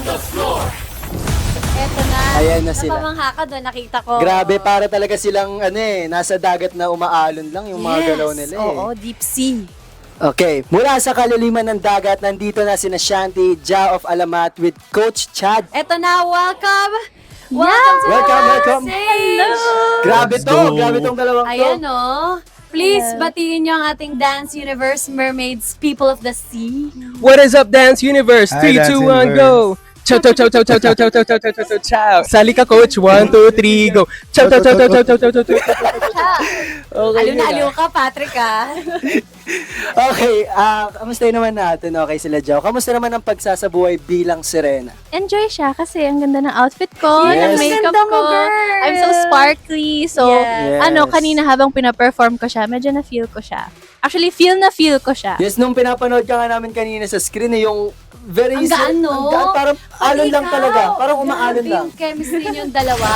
Eto na. Ayan na sila. Napamangha ka doon, nakita ko. Grabe, para talaga silang nasa dagat na umaalon lang yung mga galaw nila Oo, deep sea. Okay, mula sa kalaliman ng dagat, nandito na sina Shanti, Ja of Alamat with Coach Chad. Eto na, welcome! Welcome. Hello! Grabe tong dalawang to. Ayan o. Please, batiin niyo ang ating Dance Universe Mermaids, People of the Sea. What is up, Dance Universe? Hi, 3, Dance 2, 1, go! Chow, chow, chow, chow, chow, chow, chow, chow, chow, chow, chow, chow. Sali ka, coach. 1, 2, 3, go. Chow, chow, chow, chow, chow, chow, chow, chow, chow. Okay, Aliw na aliw ka, Patrick, ah. Okay, kamusta naman natin? Okay sila, Joe. Kamusta naman ang pagsasabuhay bilang sirena? Enjoy siya kasi ang ganda ng outfit ko, Yes. ng makeup Ganda mo, ko. girl. I'm so sparkly. So, Yes. kanina habang pina-perform ko siya, medyo na-feel ko siya. Actually, feel ko siya. Yes, nung pinapanood ka nga namin kanina sa screen, yung very Ang gaan, no? ang gaan, parang alon lang Ikaw, talaga. Parang umaalon grabe lang. yung chemistry niyong dalawa.